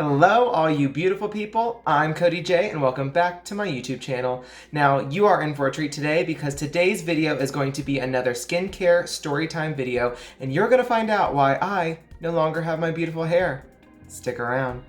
Hello all you beautiful people, I'm Cody J and welcome back to my YouTube channel. Now you are in for a treat today because today's video is going to be another skincare storytime video and you're going to find out why I no longer have my beautiful hair. Stick around.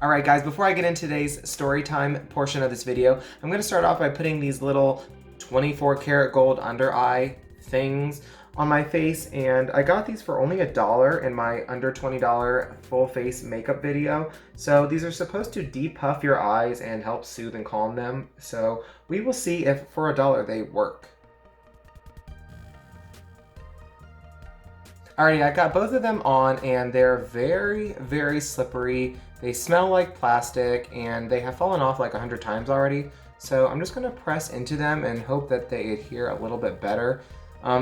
Alright guys, before I get into today's story time portion of this video, I'm going to start off by putting these little 24 karat gold under eye things on my face, and I got these for only $1 in my under $20 full face makeup video. So these are supposed to depuff your eyes and help soothe and calm them, so we will see if for $1 they work. Alrighty, I got both of them on and they're very, very slippery. They smell like plastic and they have fallen off like 100 times already. So I'm just gonna press into them and hope that they adhere a little bit better.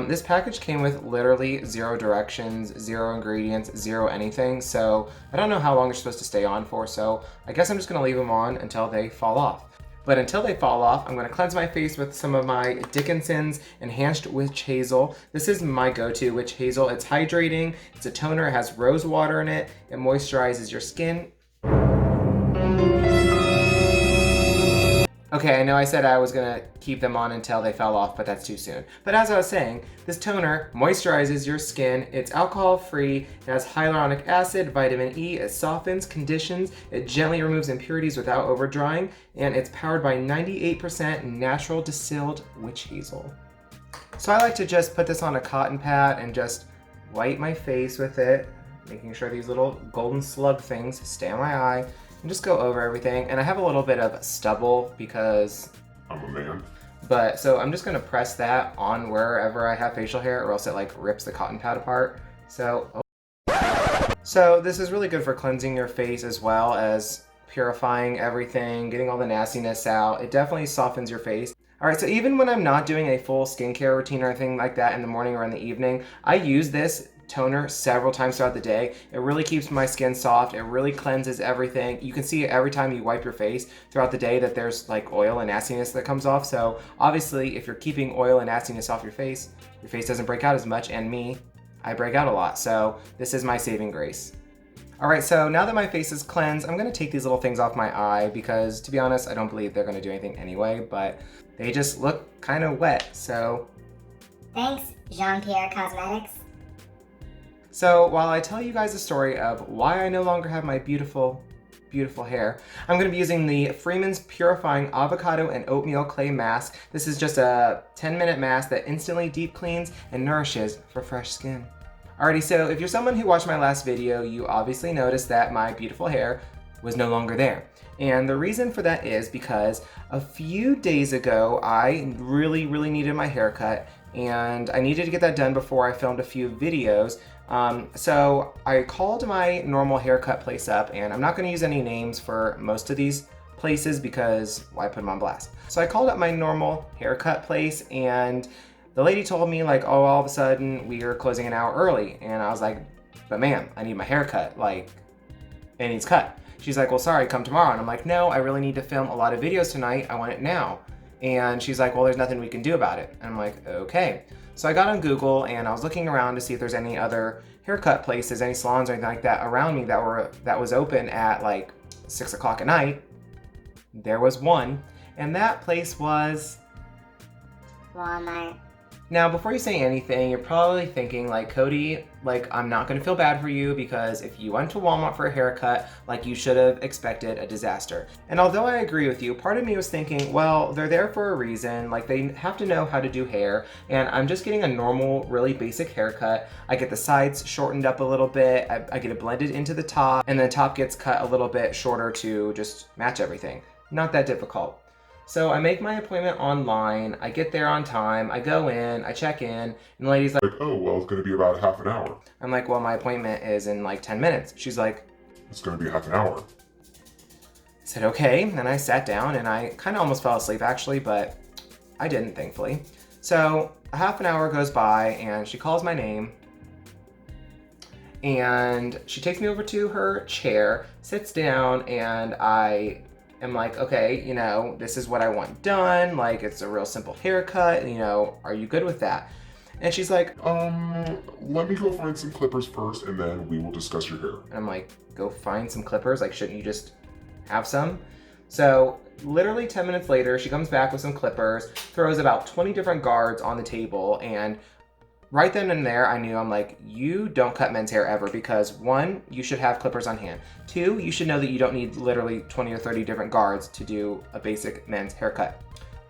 This package came with literally 0 directions, 0 ingredients, 0 anything. So I don't know how long they're supposed to stay on for. So I guess I'm just gonna leave them on until they fall off. But until they fall off, I'm going to cleanse my face with some of my Dickinson's Enhanced Witch Hazel. This is my go-to witch hazel. It's hydrating, it's a toner, it has rose water in it, it moisturizes your skin. Okay, I know I said I was gonna keep them on until they fell off, but that's too soon. But as I was saying, this toner moisturizes your skin, it's alcohol free, it has hyaluronic acid, vitamin E, it softens, conditions, it gently removes impurities without over drying, and it's powered by 98% natural distilled witch hazel. So I like to just put this on a cotton pad and just wipe my face with it, making sure these little golden slug things stay on my eye. And just go over everything, and I have a little bit of stubble because I'm a man. But so I'm just gonna press that on wherever I have facial hair, or else it like rips the cotton pad apart. So this is really good for cleansing your face as well as purifying everything, getting all the nastiness out. It definitely softens your face. All right, so even when I'm not doing a full skincare routine or anything like that in the morning or in the evening, I use this toner several times throughout the day. It really keeps my skin soft. It really cleanses everything. You can see it every time you wipe your face throughout the day that there's like oil and nastiness that comes off. So obviously if you're keeping oil and nastiness off your face doesn't break out as much, and me, I break out a lot. So this is my saving grace. All right, so now that my face is cleansed, I'm gonna take these little things off my eye because to be honest, I don't believe they're gonna do anything anyway, but they just look kind of wet, so. Thanks, JEANPIERRE Cosmetics. So while I tell you guys the story of why I no longer have my beautiful, beautiful hair, I'm going to be using the FREEMAN's Purifying Avocado and Oatmeal Clay Mask. This is just a 10-minute mask that instantly deep cleans and nourishes for fresh skin. Alrighty, so if you're someone who watched my last video, you obviously noticed that my beautiful hair was no longer there. And the reason for that is because a few days ago, I really needed my haircut, and I needed to get that done before I filmed a few videos. So I called my normal haircut place up, and I'm not going to use any names for most of these places because why put them on blast? So I called up my normal haircut place, and the lady told me like, oh, all of a sudden we are closing an hour early. And I was like, but ma'am, I need my haircut, like it needs cut. She's like, well, sorry, come tomorrow. And I'm like, no, I really need to film a lot of videos tonight. I want it now. And she's like, well, there's nothing we can do about it. And I'm like, okay. So I got on Google and I was looking around to see if there's any other haircut places, any salons or anything like that around me that was open at like 6 o'clock at night. There was one, and that place was Walmart. Now, before you say anything, you're probably thinking like, Cody, like I'm not gonna feel bad for you because if you went to Walmart for a haircut, like you should have expected a disaster. And although I agree with you, part of me was thinking, well, they're there for a reason, like they have to know how to do hair, and I'm just getting a normal, really basic haircut. I get the sides shortened up a little bit, I get it blended into the top, and the top gets cut a little bit shorter to just match everything. Not that difficult. So I make my appointment online, I get there on time, I go in, I check in, and the lady's like, oh, well, it's going to be about half an hour. I'm like, well, my appointment is in like 10 minutes. She's like, it's going to be half an hour. I said, okay, and I sat down and I kind of almost fell asleep actually, but I didn't, thankfully. So a half an hour goes by and she calls my name and she takes me over to her chair, sits down, and I am like, okay, you know, this is what I want done. Like, it's a real simple haircut. You know, are you good with that? And she's like, let me go find some clippers first and then we will discuss your hair. and I'm like, go find some clippers? Like, shouldn't you just have some? So literally 10 minutes later, she comes back with some clippers, throws about 20 different guards on the table, and right then and there, I knew, I'm like, you don't cut men's hair ever because 1, you should have clippers on hand. 2, you should know that you don't need literally 20 or 30 different guards to do a basic men's haircut.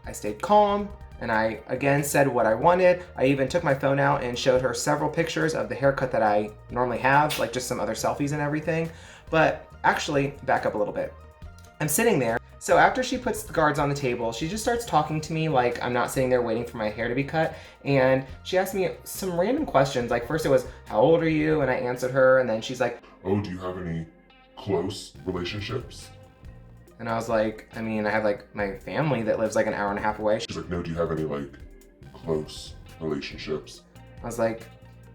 I stayed calm, and I again said what I wanted. I even took my phone out and showed her several pictures of the haircut that I normally have, like just some other selfies and everything. But actually, back up a little bit. I'm sitting there. So after she puts the guards on the table, she just starts talking to me like I'm not sitting there waiting for my hair to be cut. And she asked me some random questions. Like first it was, how old are you? And I answered her. And then she's like, Oh, do you have any close relationships? and I was like, I mean, I have like my family that lives like an hour and a half away. She's like, no, do you have any like close relationships? I was like,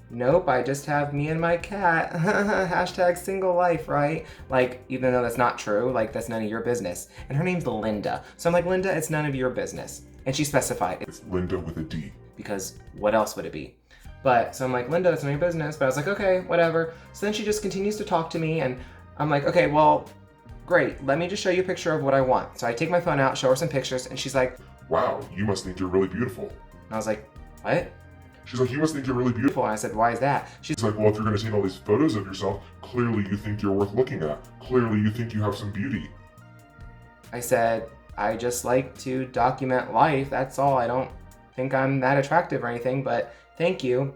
nope, I just have me and my cat. Hashtag single life, right? Like, even though that's not true, like that's none of your business. And her name's Linda. So I'm like, Linda, it's none of your business. And she specified, It's Linda with a D. because what else would it be? But, so I'm like, Linda, that's none of your business. But I was like, okay, whatever. So then she just continues to talk to me and I'm like, okay, well, great. Let me just show you a picture of what I want. So I take my phone out, show her some pictures, and she's like, Wow, you must think you're really beautiful. and I was like, what? She's like, you must think you're really beautiful. And I said, why is that? She's She's like, well, if you're gonna take all these photos of yourself, clearly you think you're worth looking at. Clearly you think you have some beauty. I said, I just like to document life. That's all. I don't think I'm that attractive or anything, but thank you.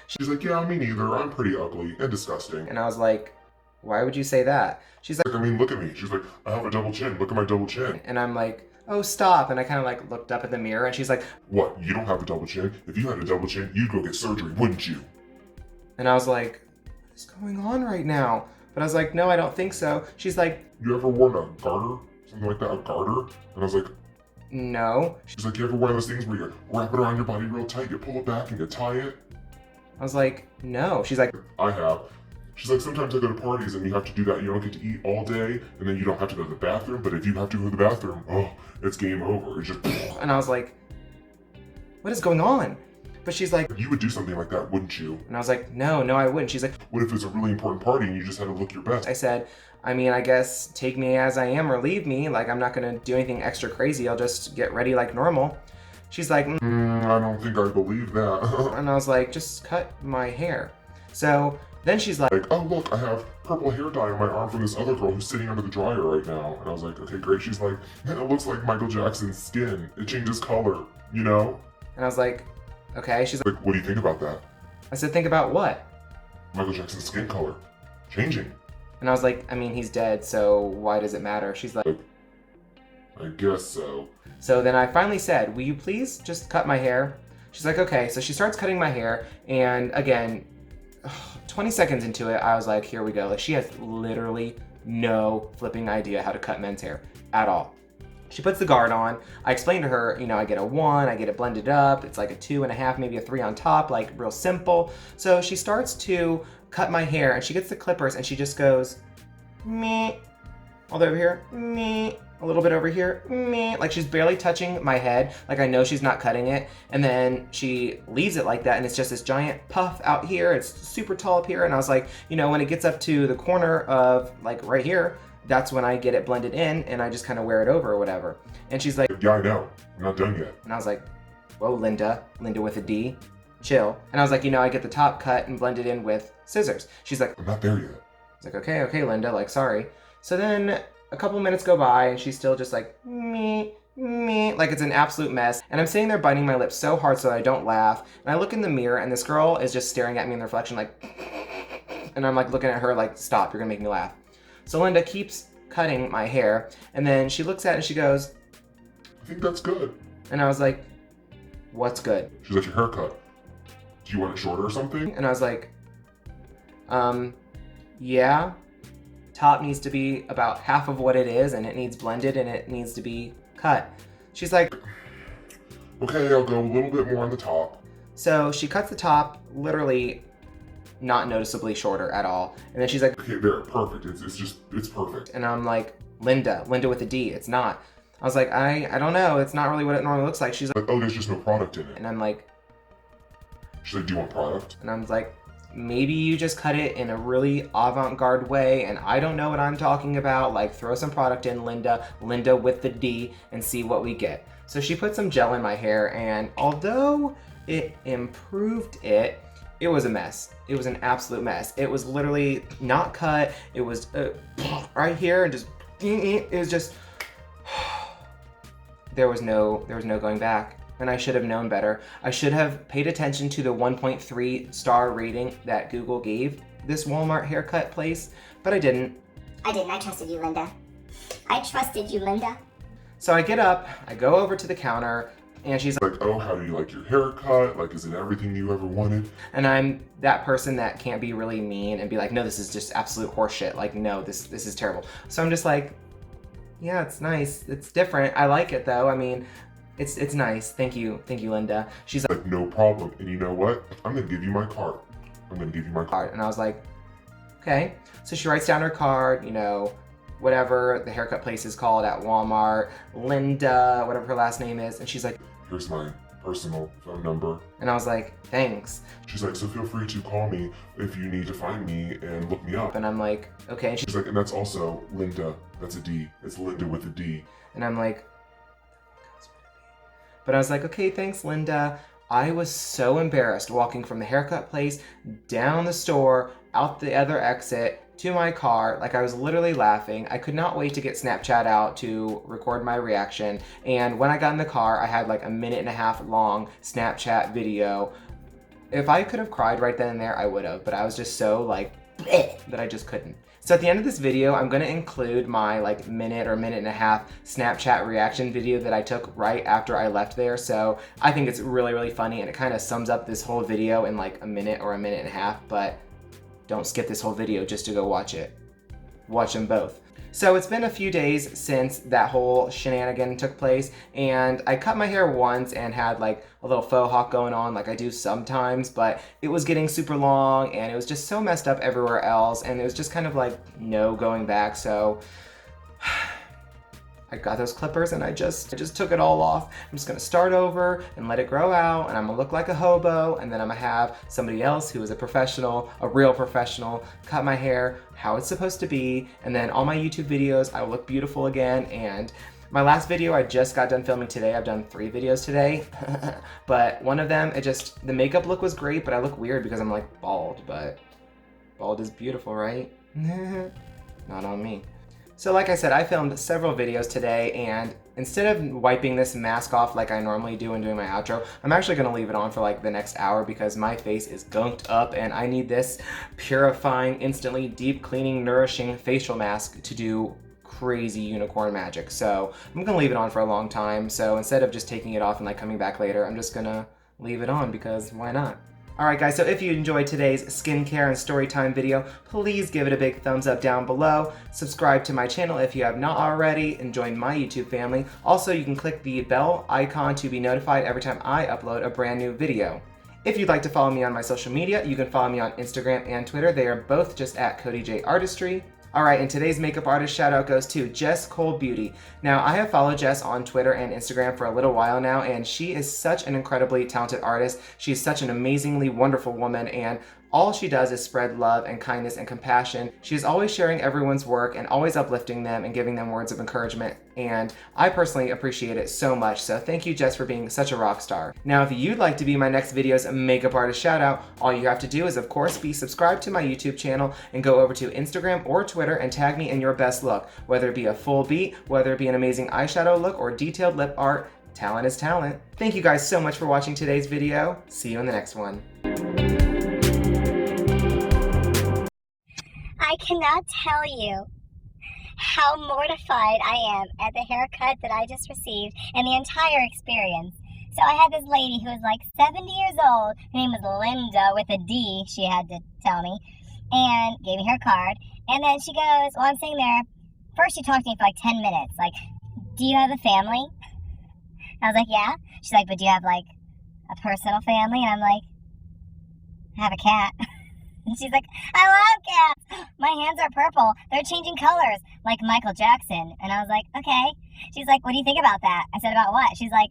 She's like, yeah, me neither. I'm pretty ugly and disgusting. And I was like, why would you say that? She's like, Like, I mean, look at me. She's like, I have a double chin. Look at my double chin. and I'm like, oh, stop. And I kind of like looked up at the mirror and she's like, What? You don't have a double chin? If you had a double chin, you'd go get surgery, wouldn't you? and I was like, what is going on right now? But I was like, no, I don't think so. She's like, You ever worn a garter? Something like that, a garter? And I was like, no. she's like, you ever one of those things where you wrap it around your body real tight, you pull it back and you tie it? I was like, no. She's like, I have. She's like, sometimes I go to parties and you have to do that. You don't get to eat all day, and then you don't have to go to the bathroom. But if you have to go to the bathroom, oh, it's game over. It's just. and I was like, what is going on? But she's like, You would do something like that, wouldn't you? and I was like, no, I wouldn't. She's like, What if it's a really important party and you just had to look your best? I said, I mean, I guess take me as I am or leave me. Like, I'm not gonna do anything extra crazy. I'll just get ready like normal. She's like, I don't think I believe that. and I was like, just cut my hair. So then she's like, Like, oh look, I have purple hair dye on my arm from this other girl who's sitting under the dryer right now. And I was like, okay, great. She's like, it looks like Michael Jackson's skin. It changes color, you know? and I was like, okay. She's like, Like, what do you think about that? I said, think about what? Michael Jackson's skin color changing. And I was like, I mean, he's dead, so why does it matter? She's like, I guess so. so then I finally said, will you please just cut my hair? She's like, okay. So she starts cutting my hair. And again, 20 seconds into it, I was like, here we go. Like, she has literally no flipping idea how to cut men's hair at all. She puts the guard on. I explained to her, you know, I get a 1, I get it blended up. It's like a 2.5, maybe a 3 on top, like real simple. So she starts to cut my hair and she gets the clippers and she just goes, me, all the way over here, me, a little bit over here, me. Like she's barely touching my head. Like I know she's not cutting it. And then she leaves it like that and it's just this giant puff out here. It's super tall up here. And I was like, you know, when it gets up to the corner of like right here, that's when I get it blended in and I just kind of wear it over or whatever. And she's like, Yeah, I know. I'm not done yet. and I was like, whoa, Linda with a D, chill. And I was like, you know, I get the top cut and blend it in with scissors. She's like, I'm not there yet. I was like, okay, Linda, like, sorry. So then a couple minutes go by and she's still just like, me, like it's an absolute mess. And I'm sitting there biting my lips so hard so that I don't laugh. And I look in the mirror and this girl is just staring at me in the reflection like, and I'm like looking at her like, stop, you're gonna make me laugh. So Linda keeps cutting my hair and then she looks at it and she goes, I think that's good. and I was like, what's good? She's like, your haircut. Do you want it shorter or something? And I was like, yeah. Top needs to be about half of what it is and it needs blended and it needs to be cut. She's like, Okay, I'll go a little bit more on the top. so she cuts the top literally not noticeably shorter at all. And then she's like, Okay, there, perfect. It's perfect. and I'm like, Linda with a D. It's not. I was like, I don't know. It's not really what it normally looks like. She's like, oh, there's just no product in it. and I'm like, She's like, do you want product? and I'm like, maybe you just cut it in a really avant-garde way, and I don't know what I'm talking about. Like, throw some product in, Linda with the D, and see what we get. So she put some gel in my hair, and although it improved it, it was a mess. It was an absolute mess. It was literally not cut. It was right here, and just, it was just, there was no going back. And I should have known better. I should have paid attention to the 1.3 star rating that Google gave this Walmart haircut place, but I didn't. I didn't. I trusted you, Linda. I trusted you, Linda. So I get up, I go over to the counter, and she's Like, oh, how do you like your haircut? Like, is it everything you ever wanted? and I'm that person that can't be really mean and be like, no, this is just absolute horseshit. Like, no, this is terrible. So I'm just like, yeah, it's nice. It's different. I like it though. I mean, it's nice. Thank you, Linda. She's Like, no problem. And you know what? I'm gonna give you my card. I'm gonna give you my card. and I was like, okay. So she writes down her card, you know, whatever the haircut place is called at Walmart, Linda, whatever her last name is, and she's like, Here's my personal phone number. and I was like, thanks. She's like, so feel free to call me if you need to find me and look me up. And I'm like, okay. And She's like, and that's also Linda. That's a D. It's Linda with a D. And I'm like, but I was like, okay, thanks, Linda. I was so embarrassed walking from the haircut place, down the store, out the other exit, to my car. Like, I was literally laughing. I could not wait to get Snapchat out to record my reaction. And when I got in the car, I had like a 1.5-minute long Snapchat video. If I could have cried right then and there, I would have, but I was just so like, that I just couldn't. So at the end of this video, I'm gonna include my like minute or 1.5-minute Snapchat reaction video that I took right after I left there. So I think it's really, really funny, and it kind of sums up this whole video in like a minute or a 1.5 minutes, but don't skip this whole video just to go watch it. Watch them both. So it's been a few days since that whole shenanigan took place, and I cut my hair once and had like a little faux hawk going on like I do sometimes, but it was getting super long and it was just so messed up everywhere else, and it was just kind of like no going back. So I got those clippers and I just took it all off. I'm just gonna start over and let it grow out, and I'm gonna look like a hobo, and then I'm gonna have somebody else who is a professional, a real professional, cut my hair how it's supposed to be, and then all my YouTube videos, I will look beautiful again. And my last video I just got done filming today. I've done 3 videos today, but one of them, the makeup look was great, but I look weird because I'm like bald, but bald is beautiful, right? Not on me. So like I said, I filmed several videos today, and instead of wiping this mask off like I normally do when doing my outro, I'm actually gonna leave it on for like the next hour because my face is gunked up and I need this purifying, instantly deep cleaning, nourishing facial mask to do crazy unicorn magic. So I'm gonna leave it on for a long time. So instead of just taking it off and like coming back later, I'm just gonna leave it on because why not? Alright guys, so if you enjoyed today's skincare and storytime video, please give it a big thumbs up down below. Subscribe to my channel if you have not already, and join my YouTube family. Also, you can click the bell icon to be notified every time I upload a brand new video. If you'd like to follow me on my social media, you can follow me on Instagram and Twitter. They are both just at Cody J Artistry. Alright, and today's makeup artist shout out goes to Jess Cole Beauty. Now, I have followed Jess on Twitter and Instagram for a little while now, and she is such an incredibly talented artist. She's such an amazingly wonderful woman, and all she does is spread love and kindness and compassion. She is always sharing everyone's work and always uplifting them and giving them words of encouragement, and I personally appreciate it so much. So thank you, Jess, for being such a rock star. Now, if you'd like to be my next video's makeup artist shout out, all you have to do is, of course, be subscribed to my YouTube channel and go over to Instagram or Twitter and tag me in your best look, whether it be a full beat, whether it be an amazing eyeshadow look, or detailed lip art. Talent is talent. Thank you guys so much for watching today's video. See you in the next one. I cannot tell you how mortified I am at the haircut that I just received and the entire experience. So I had this lady who was like 70 years old. Her name was Linda with a D, she had to tell me, and gave me her card. And then she goes, well, I'm sitting there. First she talked to me for like 10 minutes. Like, do you have a family? I was like, yeah. She's like, but do you have like a personal family? And I'm like, I have a cat. And she's like, I love cats. My hands are purple. They're changing colors like Michael Jackson. And I was like, okay. She's like, what do you think about that? I said, about what? She's like,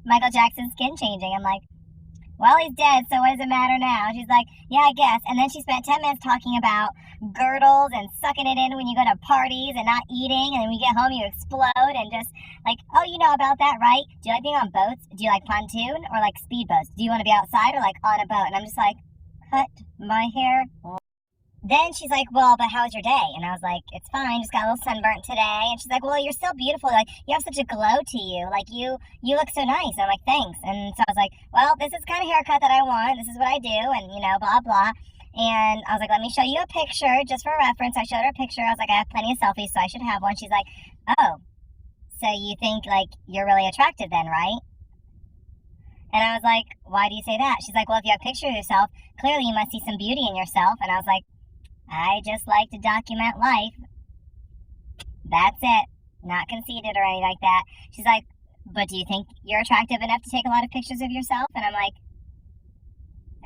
Michael Jackson's skin changing. I'm like, well, he's dead, so what does it matter now? She's like, yeah, I guess. And then she spent 10 minutes talking about girdles and sucking it in when you go to parties and not eating. And then when you get home, you explode and just like, oh, you know about that, right? Do you like being on boats? Do you like pontoon or like speedboats? Do you want to be outside or like on a boat? And I'm just like, cut my hair. Then she's like, well, but how's your day? And I was like, it's fine, just got a little sunburnt today. And she's like, well, you're still beautiful. Like, you have such a glow to you. Like, you look so nice. And I'm like, thanks. And so I was like, well, this is the kind of haircut that I want. This is what I do. And, you know, blah, blah. And I was like, let me show you a picture just for reference. I showed her a picture. I was like, I have plenty of selfies, so I should have one. She's like, oh, so you think, like, you're really attractive then, right? And I was like, why do you say that? She's like, well, if you have a picture of yourself, clearly you must see some beauty in yourself. And I was like, I just like to document life. That's it. Not conceited or anything like that. She's like, but do you think you're attractive enough to take a lot of pictures of yourself? And I'm like,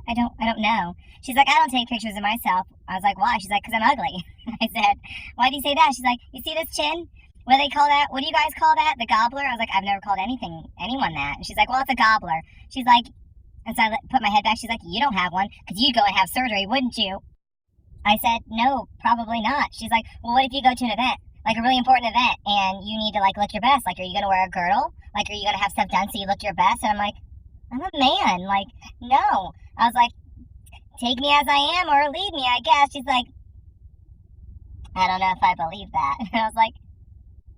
I don't know. She's like, I don't take pictures of myself. I was like, why? She's like, because I'm ugly. I said, why do you say that? She's like, you see this chin? What do they call that? What do you guys call that? The gobbler? I was like, I've never called anyone that. And she's like, well, it's a gobbler. She's like, and so I put my head back. She's like, you don't have one, because you'd go and have surgery, wouldn't you? I said, no, probably not. She's like, well, what if you go to an event, like a really important event, and you need to, like, look your best? Like, are you going to wear a girdle? Like, are you going to have stuff done so you look your best? And I'm like, I'm a man. Like, no. I was like, take me as I am or leave me, I guess. She's like, I don't know if I believe that. And I was like,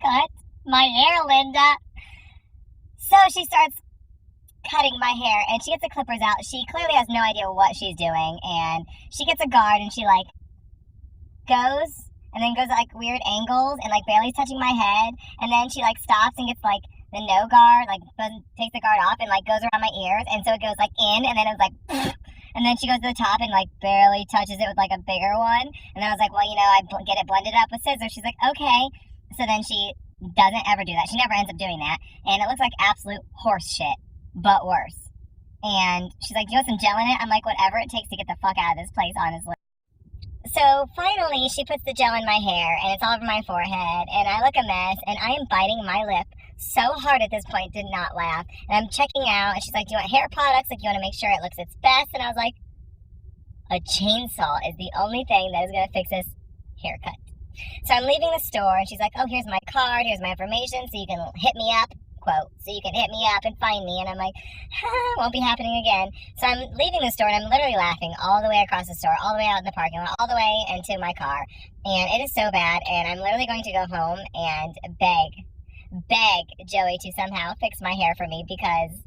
cut my hair, Linda. So she starts cutting my hair, and she gets the clippers out. She clearly has no idea what she's doing, and she gets a guard, and she like goes and then goes at like weird angles and like barely touching my head, and then she like stops and gets like the no guard, like takes the guard off and like goes around my ears, and so it goes like in, and then it was like and then she goes to the top and like barely touches it with like a bigger one, and then I was like, well, you know, I get it blended up with scissors. She's like, okay. So then she doesn't ever do that. She never ends up doing that, and it looks like absolute horse shit, but worse. And she's like, do you want some gel in it? I'm like, whatever it takes to get the fuck out of this place, honestly. So finally, she puts the gel in my hair, and it's all over my forehead, and I look a mess, and I am biting my lip so hard at this point, did not laugh. And I'm checking out, and she's like, do you want hair products? Like, you want to make sure it looks its best? And I was like, a chainsaw is the only thing that is going to fix this haircut. So I'm leaving the store, and she's like, oh, here's my card, here's my information, so you can hit me up. Quote, so you can hit me up and find me. And I'm like, won't be happening again. So I'm leaving the store, and I'm literally laughing all the way across the store, all the way out in the parking lot, all the way into my car. And it is so bad, and I'm literally going to go home and beg Joey to somehow fix my hair for me, because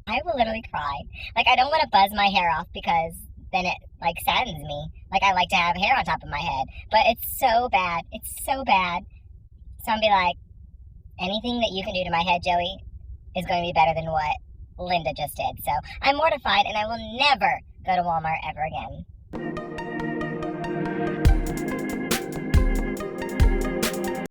I will literally cry. Like, I don't want to buzz my hair off, because then it like saddens me. Like, I like to have hair on top of my head, but it's so bad. It's so bad. So I'm be like, anything that you can do to my head, Joey, is going to be better than what Linda just did. So I'm mortified, and I will never go to Walmart ever again.